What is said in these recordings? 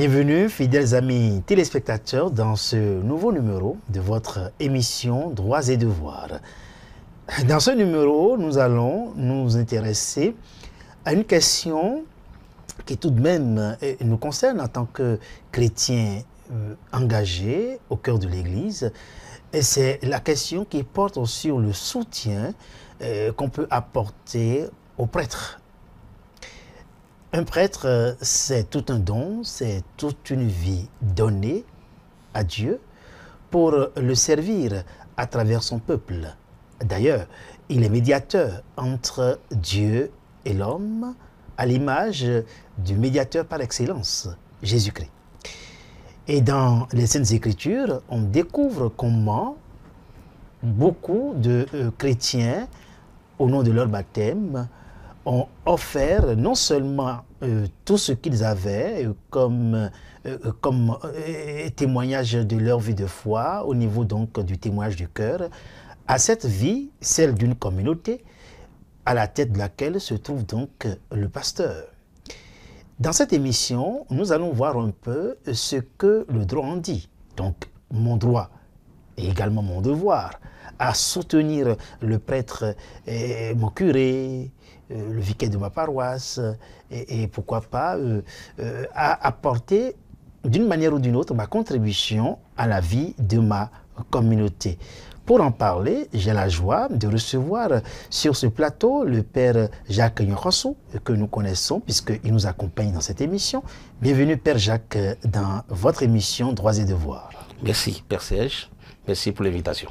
Bienvenue, fidèles amis téléspectateurs, dans ce nouveau numéro de votre émission Droits et Devoirs. Dans ce numéro, nous allons nous intéresser à une question qui tout de même nous concerne en tant que chrétiens engagés au cœur de l'Église. Et c'est la question qui porte sur le soutien qu'on peut apporter aux prêtres. Un prêtre, c'est tout un don, c'est toute une vie donnée à Dieu pour le servir à travers son peuple. D'ailleurs, il est médiateur entre Dieu et l'homme, à l'image du médiateur par excellence, Jésus-Christ. Et dans les Saintes Écritures, on découvre comment beaucoup de chrétiens, au nom de leur baptême, ont offert non seulement tout ce qu'ils avaient comme témoignage de leur vie de foi, au niveau donc du témoignage du cœur, à cette vie, celle d'une communauté, à la tête de laquelle se trouve donc le pasteur. Dans cette émission, nous allons voir un peu ce que le droit en dit. Donc, mon droit et également mon devoir à soutenir le prêtre, mon curé, le vicaire de ma paroisse, et pourquoi pas à apporter d'une manière ou d'une autre ma contribution à la vie de ma communauté. Pour en parler, j'ai la joie de recevoir sur ce plateau le Père Jacques Nyokosu, que nous connaissons puisqu'il nous accompagne dans cette émission. Bienvenue Père Jacques dans votre émission Droits et Devoirs. Merci Père Serge, merci pour l'invitation.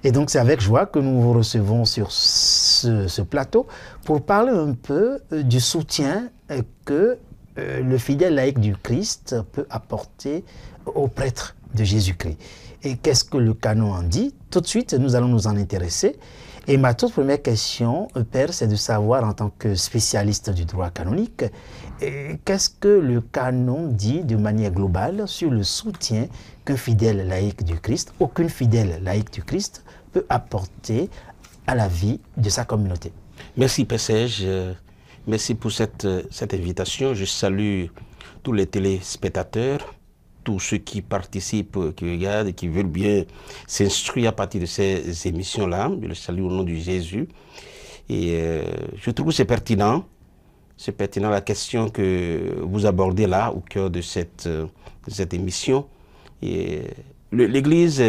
Et donc c'est avec joie que nous vous recevons sur ce plateau pour parler un peu du soutien que le fidèle laïc du Christ peut apporter aux prêtres de Jésus-Christ. Et qu'est-ce que le canon en dit? Tout de suite, nous allons nous en intéresser. Et ma toute première question, Père, c'est de savoir en tant que spécialiste du droit canonique, qu'est-ce que le canon dit de manière globale sur le soutien qu'un fidèle laïc du Christ, aucune fidèle laïc du Christ, peut apporter à la vie de sa communauté? Merci Père Serge, merci pour cette invitation. Je salue tous les téléspectateurs, tous ceux qui participent, qui regardent et qui veulent bien s'instruire à partir de ces émissions-là. Je le salue au nom de Jésus. Et je trouve que c'est pertinent la question que vous abordez là, au cœur de cette émission. L'Église,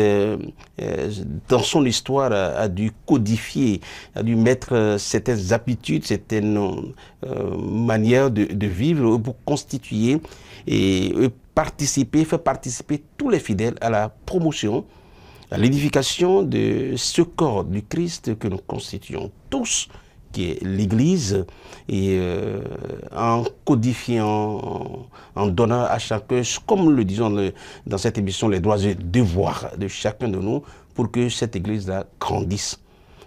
dans son histoire, a dû codifier, a dû mettre certaines habitudes, certaines manières de vivre pour constituer et faire participer tous les fidèles à la promotion, à l'édification de ce corps du Christ que nous constituons tous, qui est l'Église, et en codifiant, en donnant à chacun, comme nous le disons dans cette émission, les droits et devoirs de chacun de nous pour que cette Église-là grandisse.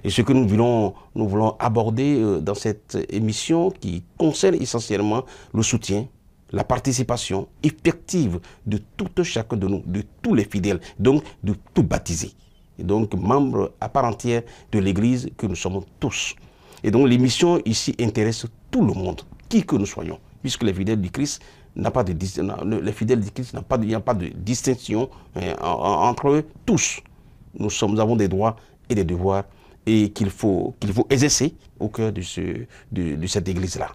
Et ce que nous voulons aborder dans cette émission qui concerne essentiellement le soutien, la participation effective de tout chacun de nous, de tous les fidèles, donc de tout baptisés, et donc membres à part entière de l'Église que nous sommes tous. Et donc l'émission ici intéresse tout le monde, qui que nous soyons, puisque les fidèles du Christ il n'y a pas de distinction entre eux tous. Nous avons des droits et des devoirs et qu'il faut exercer au cœur de cette Église-là.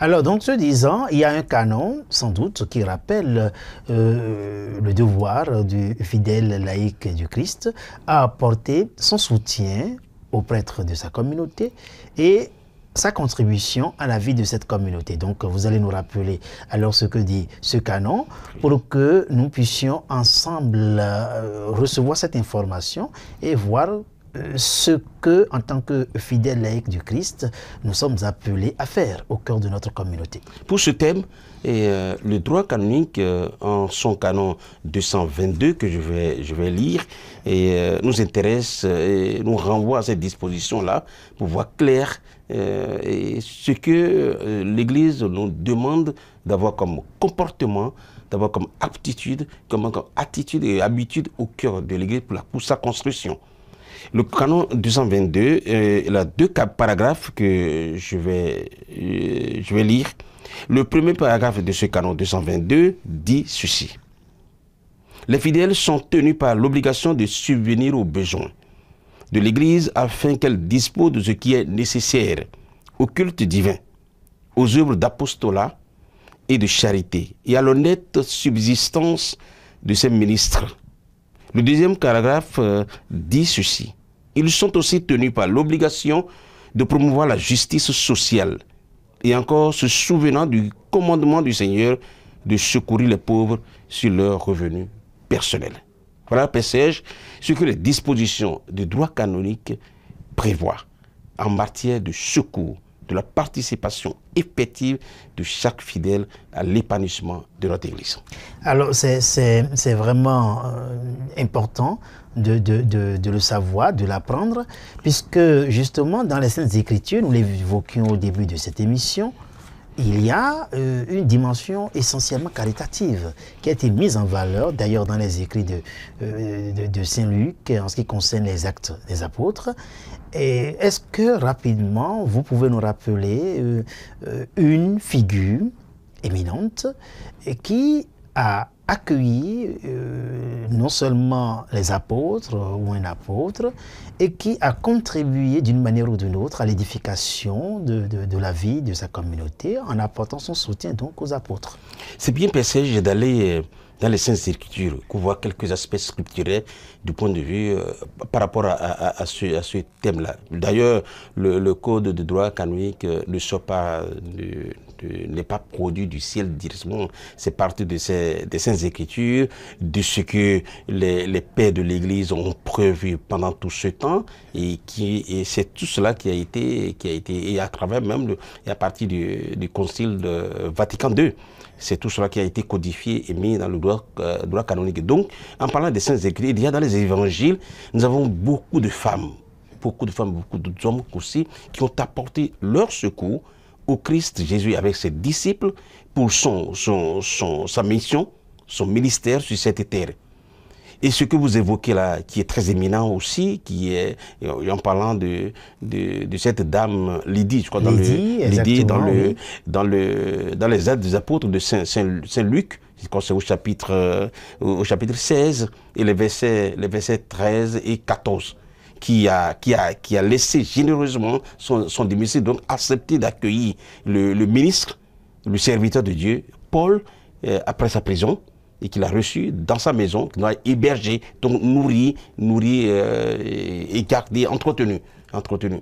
Alors, donc, ce disant, il y a un canon, sans doute, qui rappelle le devoir du fidèle laïc du Christ à apporter son soutien aux prêtres de sa communauté et sa contribution à la vie de cette communauté. Donc, vous allez nous rappeler alors ce que dit ce canon pour que nous puissions ensemble recevoir cette information et voir ce que, en tant que fidèles laïcs du Christ, nous sommes appelés à faire au cœur de notre communauté. Pour ce thème, le droit canonique, en son canon 222, que je vais lire, nous intéresse et nous renvoie à cette disposition-là pour voir clair ce que l'Église nous demande d'avoir comme comportement, d'avoir comme aptitude, comme attitude et habitude au cœur de l'Église pour sa construction. Le canon 222, il a deux paragraphes que je vais lire. Le premier paragraphe de ce canon 222 dit ceci. Les fidèles sont tenus par l'obligation de subvenir aux besoins de l'Église afin qu'elle dispose de ce qui est nécessaire au culte divin, aux œuvres d'apostolat et de charité et à l'honnête subsistance de ses ministres. Le deuxième paragraphe dit ceci. Ils sont aussi tenus par l'obligation de promouvoir la justice sociale et encore se souvenant du commandement du Seigneur de secourir les pauvres sur leurs revenus personnels. Voilà, Père-Serge, ce que les dispositions du droit canonique prévoient en matière de secours, de la participation effective de chaque fidèle à l'épanouissement de notre Église. Alors, c'est vraiment important de le savoir, de l'apprendre, puisque justement, dans les Saintes Écritures, nous l'évoquions au début de cette émission, il y a une dimension essentiellement caritative qui a été mise en valeur, d'ailleurs dans les écrits de Saint Luc, en ce qui concerne les actes des apôtres. Et est-ce que rapidement, vous pouvez nous rappeler une figure éminente qui a accueilli non seulement les apôtres ou un apôtre, et qui a contribué d'une manière ou d'une autre à l'édification de la vie de sa communauté en apportant son soutien donc aux apôtres? C'est bien, Père Serge, d'aller dans les Saintes Écritures, qu'on voit quelques aspects scripturaires du point de vue par rapport à ce thème-là. D'ailleurs, le code de droit canonique ne sort pas n'est pas produit du ciel directement, c'est parti de des Saintes Écritures, de ce que les pères de l'Église ont prévu pendant tout ce temps, et c'est tout cela qui a été, et à travers même, et à partir du Concile de Vatican II, c'est tout cela qui a été codifié et mis dans le droit canonique. Donc, en parlant des Saintes Écritures, il y a dans les évangiles, nous avons beaucoup de femmes, beaucoup d'hommes aussi, qui ont apporté leur secours au Christ Jésus avec ses disciples pour sa mission, son ministère sur cette terre. Et ce que vous évoquez là, qui est très éminent aussi, qui est, en parlant de cette dame Lydie, je crois, dans les Actes des Apôtres de Saint Luc, je crois que c'est au chapitre 16, et les versets 13 et 14. Qui a laissé généreusement son domicile, donc accepté d'accueillir le ministre, le serviteur de Dieu, Paul, après sa prison, et qu'il a reçu dans sa maison, qu'il a hébergé, donc nourri et gardé, entretenu.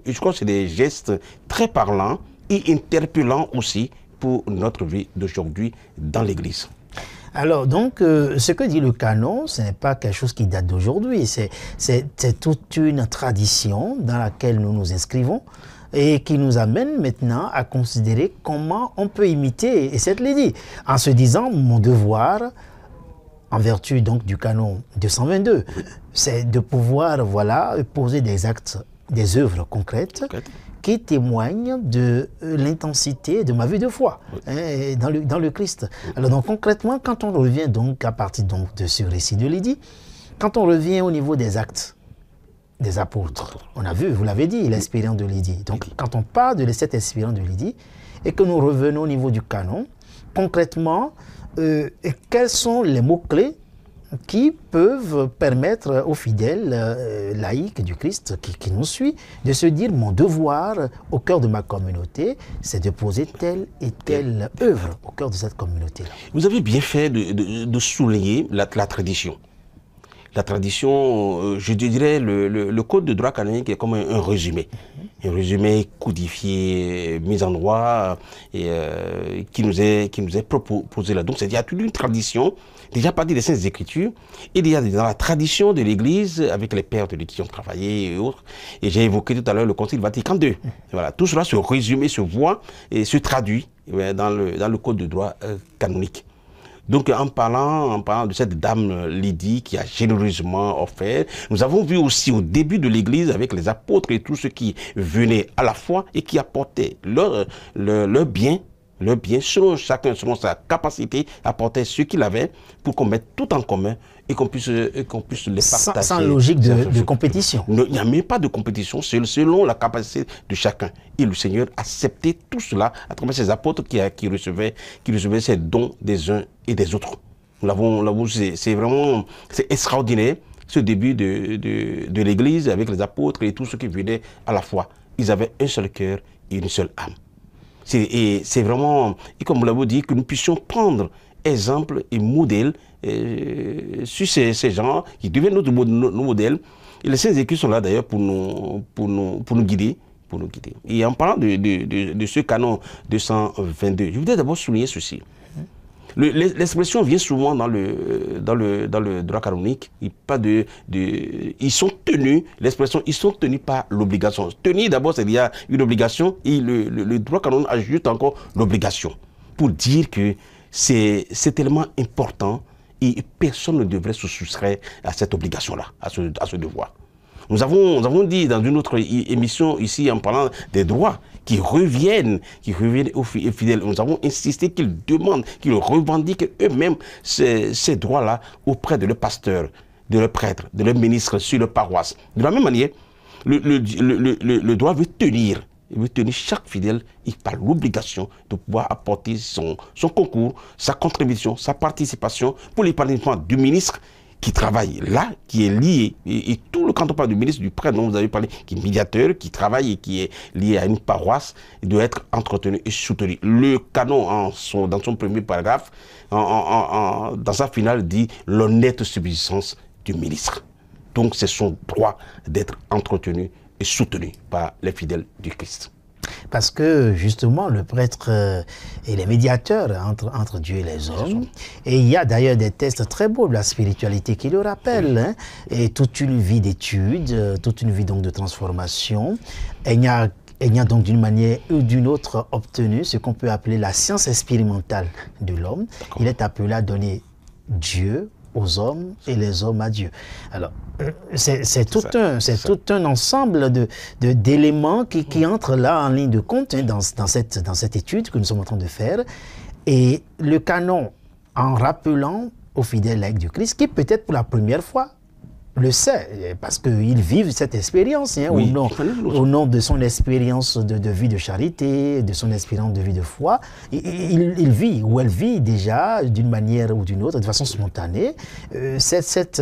Et je crois que c'est des gestes très parlants et interpellants aussi pour notre vie d'aujourd'hui dans l'Église. Alors, donc, ce que dit le canon, ce n'est pas quelque chose qui date d'aujourd'hui, c'est toute une tradition dans laquelle nous nous inscrivons et qui nous amène maintenant à considérer comment on peut imiter cette Lydie, en se disant, mon devoir, en vertu donc du canon 222, c'est de pouvoir, voilà, poser des actes, des œuvres concrètes, qui témoignent de l'intensité de ma vie de foi dans le Christ. Alors donc concrètement, quand on revient donc à partir donc de ce récit de Lydie, quand on revient au niveau des actes des apôtres, on a vu, vous l'avez dit, l'expérience de Lydie. Donc quand on parle de cette expérience de Lydie et que nous revenons au niveau du canon, concrètement, quels sont les mots-clés qui peuvent permettre aux fidèles laïcs du Christ qui nous suit de se dire, mon devoir au cœur de ma communauté, c'est de poser telle et telle œuvre au cœur de cette communauté-là. Vous avez bien fait de souligner la tradition. La tradition, je dirais, le code de droit canonique est comme un résumé. Un résumé codifié, mis en droit, et qui nous est proposé là. Donc, il y a toute une tradition, déjà partie des Saintes Écritures, et il y a dans la tradition de l'Église, avec les pères de l'Église qui ont travaillé et autres. Et j'ai évoqué tout à l'heure le Concile Vatican II. Voilà, tout cela se résume, se voit et se traduit dans le code de droit canonique. Donc, en parlant de cette dame Lydie qui a généreusement offert, nous avons vu aussi au début de l'Église avec les apôtres et tous ceux qui venaient à la foi et qui apportaient leur bien le bien, selon chacun, selon sa capacité, apporter ce qu'il avait pour qu'on mette tout en commun et qu'on puisse les partager. Sans logique de compétition. Il n'y a même pas de compétition, c'est selon la capacité de chacun. Et le Seigneur acceptait tout cela à travers ses apôtres qui recevaient ces dons des uns et des autres. C'est vraiment extraordinaire, ce début de l'Église avec les apôtres et tous ceux qui venaient à la foi. Ils avaient un seul cœur et une seule âme. C'est vraiment, et comme vous l'avez dit, que nous puissions prendre exemple et modèle sur ces gens qui deviennent nos modèles. Et les Saintes Écritures sont là d'ailleurs pour nous guider. Et en parlant de ce canon 222, je voudrais d'abord souligner ceci. L'expression vient souvent dans le droit canonique. Ils sont tenus, l'expression, ils sont tenus par l'obligation. Tenir d'abord, c'est qu'il y a une obligation et le droit canonique ajoute encore l'obligation. Pour dire que c'est tellement important et personne ne devrait se soustraire à cette obligation-là, à ce devoir. Nous avons dit dans une autre émission ici en parlant des droits qui reviennent aux fidèles. Nous avons insisté qu'ils demandent, qu'ils revendiquent eux-mêmes ces droits-là auprès de leurs pasteurs, de leurs prêtres, de leurs ministres sur leur paroisse. De la même manière, le droit veut tenir. Il veut tenir chaque fidèle par l'obligation de pouvoir apporter son concours, sa contribution, sa participation pour l'épanouissement du ministre qui travaille là, qui est lié, et tout le quand on parle du ministre, du prêtre dont vous avez parlé, qui est médiateur, qui travaille et qui est lié à une paroisse, il doit être entretenu et soutenu. Le canon, dans son premier paragraphe, dans sa finale, dit l'honnête subsistance du ministre. Donc c'est son droit d'être entretenu et soutenu par les fidèles du Christ. Parce que justement, le prêtre est le médiateur entre Dieu et les hommes. Et il y a d'ailleurs des tests très beaux de la spiritualité qui le rappellent. Hein, et toute une vie d'études, toute une vie donc de transformation. Et il y a donc d'une manière ou d'une autre obtenu ce qu'on peut appeler la science expérimentale de l'homme. Il est appelé à donner Dieu aux hommes et les hommes à Dieu. Alors, c'est tout un ensemble d'éléments qui entrent là en ligne de compte hein, dans cette étude que nous sommes en train de faire. Et le canon, en rappelant aux fidèles laïcs du Christ, qui peut-être pour la première fois le sait, parce qu'ils vivent cette expérience, hein, oui, au nom de son expérience de vie de charité, de son expérience de vie de foi. Il vit, ou elle vit déjà, d'une manière ou d'une autre, de façon spontanée, cette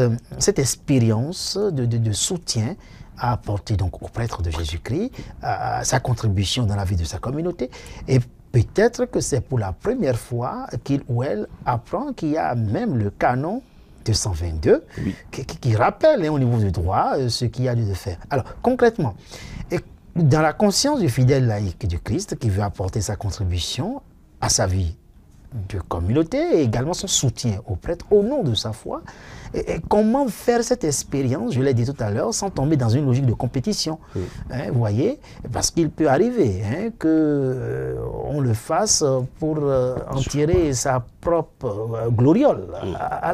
expérience de soutien à apporter donc au prêtre de Jésus-Christ, à sa contribution dans la vie de sa communauté. Et peut-être que c'est pour la première fois qu'il ou elle apprend qu'il y a même le canon 222, oui, qui rappelle hein, au niveau du droit ce qu'il y a lieu de faire. Alors, concrètement, dans la conscience du fidèle laïque du Christ qui veut apporter sa contribution à sa vie de communauté et également son soutien au prêtre au nom de sa foi, et comment faire cette expérience, je l'ai dit tout à l'heure, sans tomber dans une logique de compétition. Oui. Hein, vous voyez, parce qu'il peut arriver hein, qu'on le fasse pour en tirer sa propre gloriole.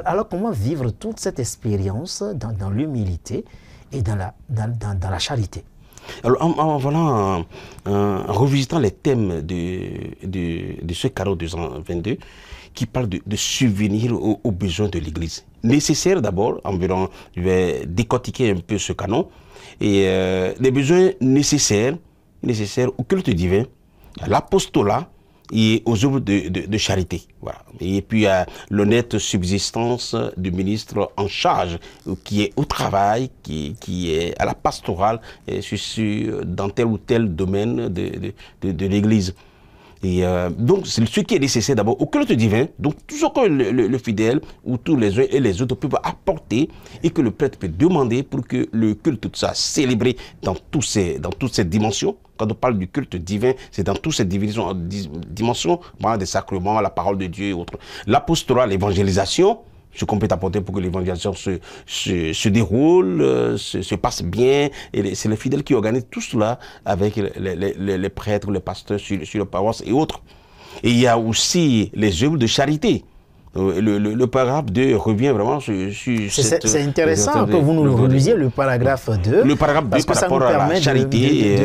Alors comment vivre toute cette expérience dans l'humilité et dans la charité? Alors, en revisitant les thèmes de ce canon 222, qui parle de subvenir aux besoins de l'Église. Nécessaire d'abord, je vais décortiquer un peu ce canon, et les besoins nécessaires au culte divin, à l'apostolat et aux œuvres de charité. Voilà. Et puis l'honnête subsistance du ministre en charge, qui est au travail, qui est à la pastorale, dans tel ou tel domaine de l'Église. Et donc, c'est ce qui est nécessaire d'abord au culte divin, donc tout ce que le fidèle ou tous les uns et les autres peuvent apporter et que le prêtre peut demander pour que le culte soit célébré dans toutes ces dimensions. Quand on parle du culte divin, c'est dans toutes ces dimensions, des sacrements, la parole de Dieu et autres. L'apostolat, l'évangélisation, ce qu'on peut apporter pour que l'évangélisation se déroule, se passe bien. Et c'est les fidèles qui organisent tout cela avec les prêtres, les pasteurs sur le paroisse et autres. Et il y a aussi les œuvres de charité. Le paragraphe 2 revient vraiment sur cette... C'est intéressant que vous nous le relisiez, le paragraphe 2. Le paragraphe 2 par rapport à la charité.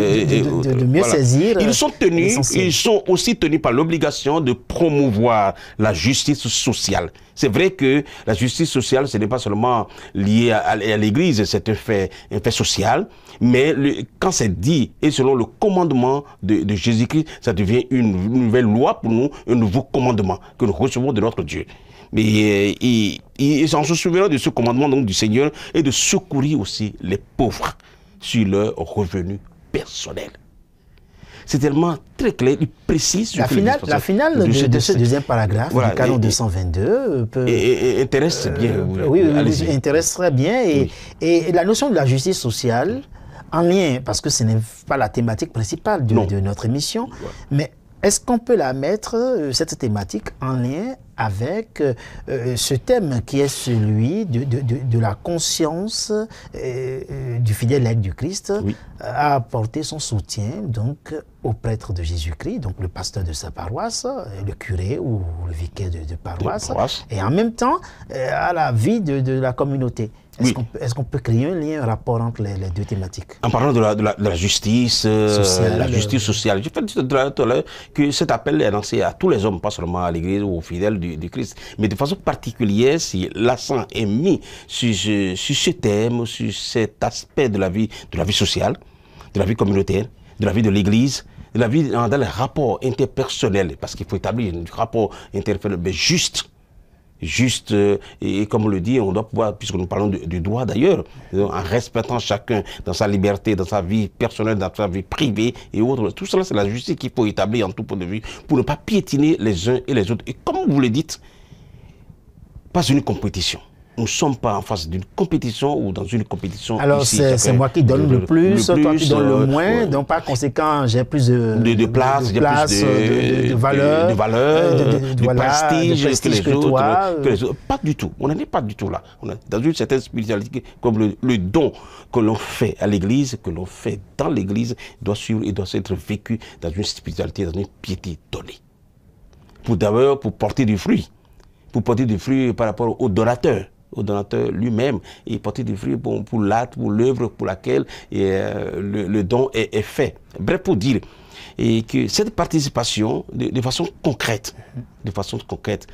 De mieux saisir. Ils sont aussi tenus par l'obligation de promouvoir la justice sociale. C'est vrai que la justice sociale, ce n'est pas seulement lié à l'Église, c'est un fait social, mais quand c'est dit, et selon le commandement de Jésus-Christ, ça devient une nouvelle loi pour nous, un nouveau commandement que nous recevons de notre Dieu. Mais en se souvenant de ce commandement donc, du Seigneur et de secourir aussi les pauvres sur leurs revenus personnels. C'est tellement très clair, il précise. La finale de ce deuxième paragraphe, voilà, du canon 222, intéresse bien. Oui, intéresse très bien. Et la notion de la justice sociale, en lien, parce que ce n'est pas la thématique principale de notre émission, mais est-ce qu'on peut la mettre, cette thématique, en lien avec ce thème qui est celui de la conscience du fidèle laïc du Christ à apporter son soutien donc au prêtre de Jésus-Christ, donc le pasteur de sa paroisse, le curé ou le vicaire de paroisse, et en même temps à la vie de la communauté. Est-ce qu'on peut créer un lien, un rapport entre les deux thématiques? En parlant de la justice sociale, j'ai fait tout à l'heure que cet appel est lancé à tous les hommes, pas seulement à l'Église ou aux fidèles du Christ, mais de façon particulière, si l'accent est mis sur ce thème, sur cet aspect de la vie sociale, de la vie communautaire, de la vie de l'Église, de la vie dans les rapports interpersonnels, parce qu'il faut établir un rapport interpersonnel, mais juste, et comme on le dit, on doit pouvoir, puisque nous parlons du droit d'ailleurs, en respectant chacun dans sa liberté, dans sa vie personnelle, dans sa vie privée et autres. Tout cela, c'est la justice qu'il faut établir en tout point de vue pour ne pas piétiner les uns et les autres. Et comme vous le dites, pas une compétition. Nous ne sommes pas en face d'une compétition ou dans une compétition. Alors c'est moi qui donne le plus, toi qui donnes le moins, donc par conséquent j'ai plus de place, de valeur, de prestige que les autres. Pas du tout, on n'en est pas du tout là. On est dans une certaine spiritualité, comme le don que l'on fait à l'Église, que l'on fait dans l'Église, doit suivre et doit être vécu dans une spiritualité, dans une piété donnée. D'abord pour porter du fruit, par rapport au donateur lui-même, et porter des fruits pour l'acte, pour l'œuvre pour laquelle le don est fait. Bref, pour dire que cette participation de façon concrète,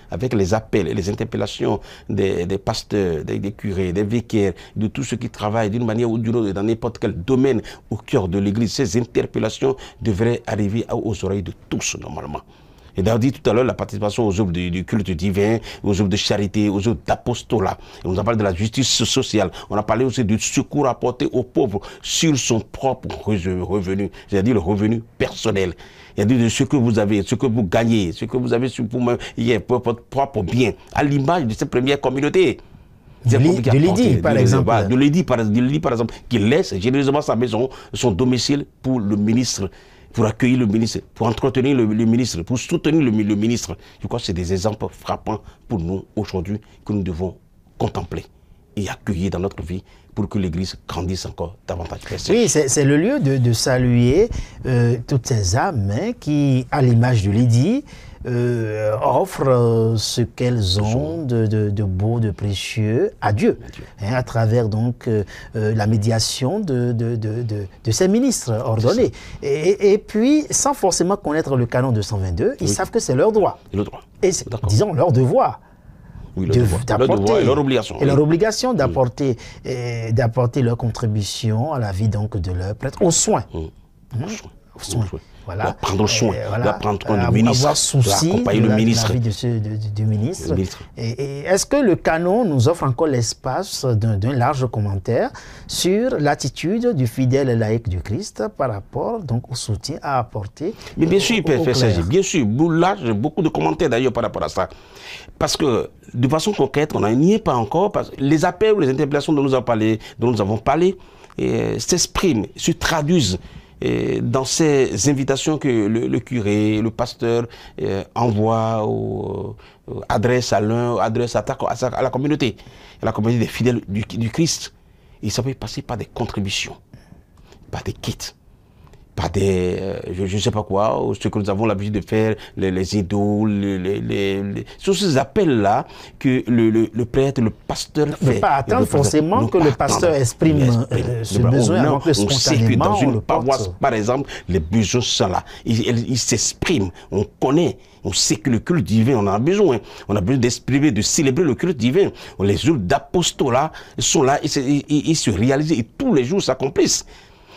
avec les appels et les interpellations des pasteurs, des curés, des vicaires, de tous ceux qui travaillent d'une manière ou d'une autre dans n'importe quel domaine au cœur de l'Église, ces interpellations devraient arriver aux oreilles de tous normalement. Et d'ailleurs, dit tout à l'heure, la participation aux œuvres du culte divin, aux œuvres de charité, aux œuvres d'apostolat. On a parlé de la justice sociale. On a parlé aussi du secours apporté aux pauvres sur son propre revenu, c'est-à-dire le revenu personnel. C'est-à-dire de ce que vous avez, ce que vous gagnez, ce que vous avez sur votre propre bien, à l'image de cette première communauté. De Lydie, par exemple. De Lydie, par exemple, qui laisse généreusement sa maison, son domicile pour le ministre. Pour accueillir le ministre, pour entretenir le ministre, pour soutenir le ministre. Je crois que c'est des exemples frappants pour nous aujourd'hui que nous devons contempler et accueillir dans notre vie pour que l'Église grandisse encore davantage. Oui, c'est le lieu de saluer toutes ces âmes qui, à l'image de Lydie, offrent ce qu'elles ont de beau, de précieux à Dieu, à travers donc la médiation de ces ministres ordonnés. Et puis, sans forcément connaître le canon 222, ils savent que c'est leur droit. Et disons leur devoir. Oui, leur devoir et leur obligation. Et leur obligation d'apporter leur contribution à la vie donc de leur prêtre, aux soins. Aux soins. Voilà. Prendre soin, prendre soin du ministre, avoir souci de la vie du ministre. Et est-ce que le canon nous offre encore l'espace d'un large commentaire sur l'attitude du fidèle laïc du Christ par rapport donc au soutien à apporter? Mais bien sûr, Père Serge, bien sûr, beaucoup de commentaires d'ailleurs par rapport à ça. Parce que de façon concrète, on n'y est pas encore, parce que les appels ou les interpellations dont nous avons parlé s'expriment, se traduisent dans ces invitations que le curé, le pasteur envoie ou adresse à l'un, adresse à la communauté des fidèles du Christ. Et ça peut passer par des contributions, par des kits, par des, je ne sais pas quoi, ce que nous avons l'habitude de faire, les idoles, sur ces appels-là que le prêtre, le pasteur fait. Ne pas attendre forcément que le pasteur exprime ce besoin avant que spontanément on le porte. Dans une paroisse, par exemple, les besoins sont là. Ils s'expriment, on connaît. On sait que le culte divin, on a besoin. On a besoin d'exprimer, de célébrer le culte divin. Les œuvres d'apostolat sont là, ils se réalisent et tous les jours s'accomplissent.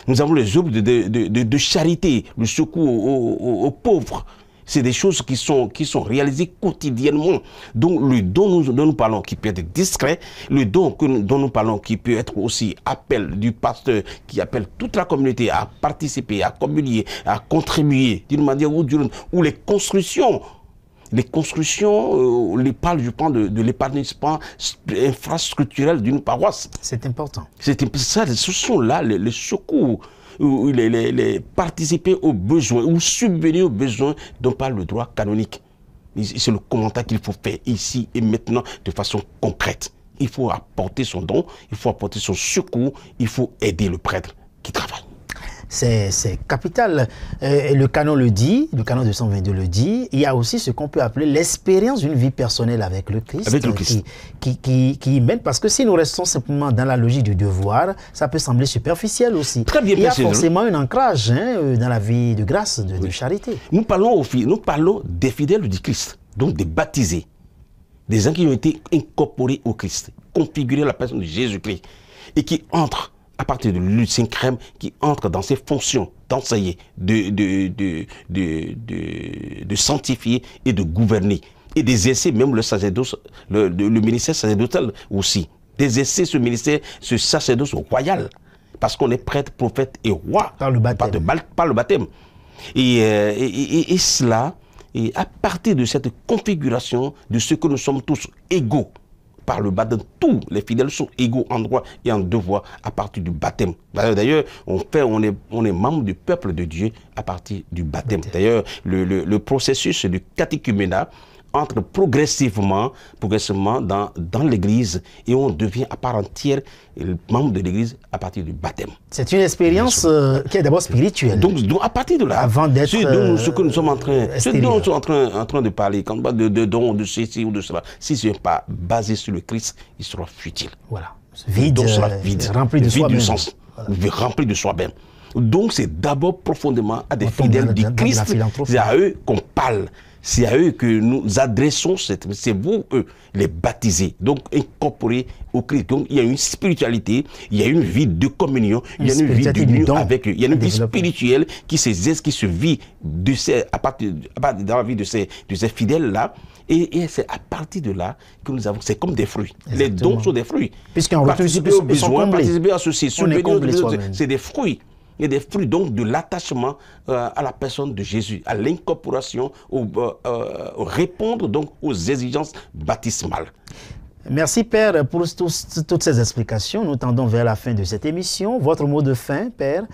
Nous avons les œuvres de charité, le secours aux pauvres. C'est des choses qui sont réalisées quotidiennement. Donc le don dont nous parlons qui peut être discret, le don dont nous parlons qui peut être aussi appel du pasteur qui appelle toute la communauté à participer, à communier, à contribuer d'une manière ou d'une autre, ou les constructions. Les constructions, je prends de l'épanouissement infrastructurel d'une paroisse. C'est important. Ce sont là les secours, les participer aux besoins ou subvenir aux besoins dont parle le droit canonique. C'est le commentaire qu'il faut faire ici et maintenant de façon concrète. Il faut apporter son don, il faut apporter son secours, il faut aider le prêtre qui travaille. C'est capital. Le canon le dit, le canon 222 le dit. Il y a aussi ce qu'on peut appeler l'expérience d'une vie personnelle avec le Christ. Avec le Christ. Qui mène, parce que si nous restons simplement dans la logique du devoir, ça peut sembler superficiel aussi. Très bien. Il y a forcément un ancrage dans la vie de grâce, de charité. Nous parlons des fidèles du Christ, donc des baptisés, des gens qui ont été incorporés au Christ, configurés à la personne de Jésus-Christ et qui entrent à partir de l'U5, qui entre dans ses fonctions d'enseigner, de sanctifier et de gouverner. Et d'exercer même le sacerdoce, le ministère sacerdotal aussi. D'exercer ce ministère, ce sacerdoce royal. Parce qu'on est prêtre, prophète et roi. Par le baptême. Par le baptême. Et cela, et à partir de cette configuration de ce que nous sommes tous égaux, par le baptême, tous les fidèles sont égaux en droit et en devoir à partir du baptême. D'ailleurs, on est membre du peuple de Dieu à partir du baptême. D'ailleurs, le processus du catéchuménat entre progressivement dans l'Église et on devient à part entière membre de l'Église à partir du baptême. C'est une expérience qui est d'abord spirituelle. Donc à partir de là, avant d'être ce que nous sommes en train de parler, quand on parle de dons, de ceci ou de cela, si ce n'est pas basé sur le Christ, il sera futile. Voilà. Vide, rempli de soi-même. Rempli de soi-même. Donc c'est d'abord profondément à des fidèles du Christ, c'est à eux qu'on parle. C'est à eux que nous adressons, c'est vous, eux, les baptisés, donc incorporés au Christ. Donc il y a une spiritualité, il y a une vie de communion, il y a une vie d'union avec eux. Il y a une vie spirituelle qui se vit dans la vie de ces fidèles-là. Et c'est à partir de là que nous avons, c'est comme des fruits. Exactement. Les dons sont des fruits. Puisqu'on participer aux besoins, participer à ceci, c'est des fruits. Il y a des fruits donc de l'attachement à la personne de Jésus, à l'incorporation, répondre donc aux exigences baptismales. Merci Père pour toutes ces explications. Nous tendons vers la fin de cette émission. Votre mot de fin, Père,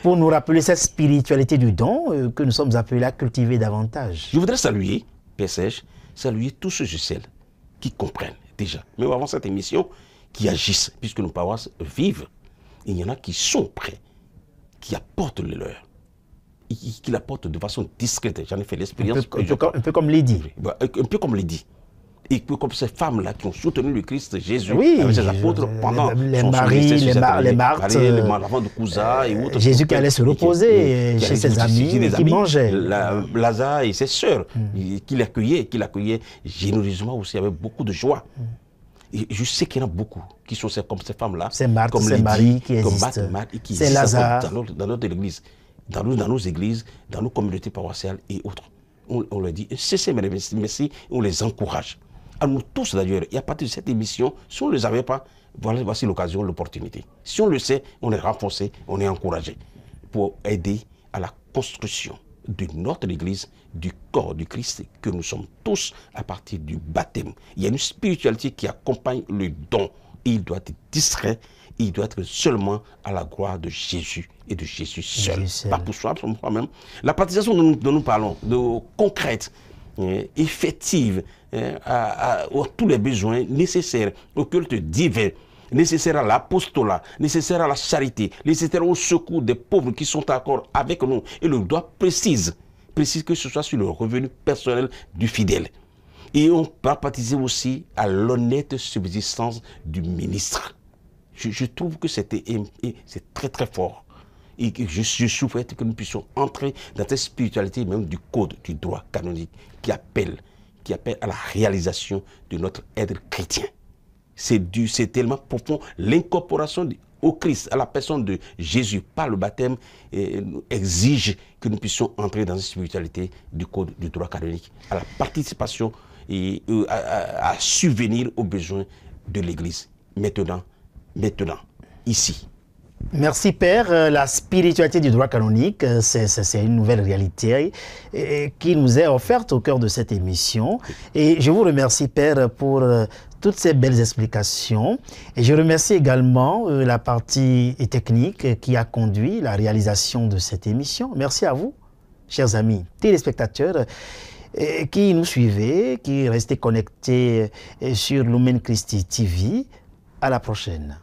pour nous rappeler cette spiritualité du don que nous sommes appelés à cultiver davantage. Je voudrais saluer, Père Serge, saluer tous ceux et celles qui comprennent déjà, même avant cette émission, qui agissent, puisque nos paroisses vivent. Il y en a qui sont prêts, qui apportent le leur, qui l'apportent de façon discrète. J'en ai fait l'expérience. Un peu comme Lydie. Un peu comme Lydie. Et comme ces femmes-là qui ont soutenu le Christ Jésus, oui, avec ses apôtres pendant les Marie, les Marthe, l'avant de Cousa et autres. Jésus qui allait se reposer chez ses amis, qui mangeait. Lazare et ses sœurs, qui l'accueillaient généreusement aussi avec beaucoup de joie. Et je sais qu'il y en a beaucoup qui sont comme ces femmes-là. C'est Marthe, comme c'est Marie qui existent. C'est Lazare. Dans notre église, dans nos églises, dans nos communautés paroissiales et autres. On leur dit, cessez, merci, on les encourage. À nous tous d'ailleurs, et à partir de cette émission, si on ne les avait pas, voici l'occasion, l'opportunité. Si on le sait, on est renforcé, on est encouragé pour aider à la construction de notre Église, du corps du Christ, que nous sommes tous à partir du baptême. Il y a une spiritualité qui accompagne le don. Il doit être discret, il doit être seulement à la gloire de Jésus et de Jésus seul. Pas pour soi, pour moi-même. La baptisation dont nous parlons, de concrète, effective, à tous les besoins nécessaires au culte divin, nécessaire à l'apostolat, nécessaire à la charité, nécessaire au secours des pauvres qui sont d'accord avec nous. Et le droit précise que ce soit sur le revenu personnel du fidèle. Et on va participer aussi à l'honnête subsistance du ministre. Je trouve que c'est très très fort. Et que je souhaite que nous puissions entrer dans cette spiritualité même du code du droit canonique qui appelle à la réalisation de notre être chrétien. C'est tellement profond. L'incorporation au Christ, à la personne de Jésus, par le baptême, exige que nous puissions entrer dans une spiritualité du code du droit canonique, à la participation et à subvenir aux besoins de l'Église. Maintenant, ici. Merci Père. La spiritualité du droit canonique, c'est une nouvelle réalité qui nous est offerte au cœur de cette émission. Et je vous remercie Père pour toutes ces belles explications. Et je remercie également la partie technique qui a conduit la réalisation de cette émission. Merci à vous, chers amis téléspectateurs, qui nous suivez, qui restez connectés sur Lumen Christi TV. À la prochaine.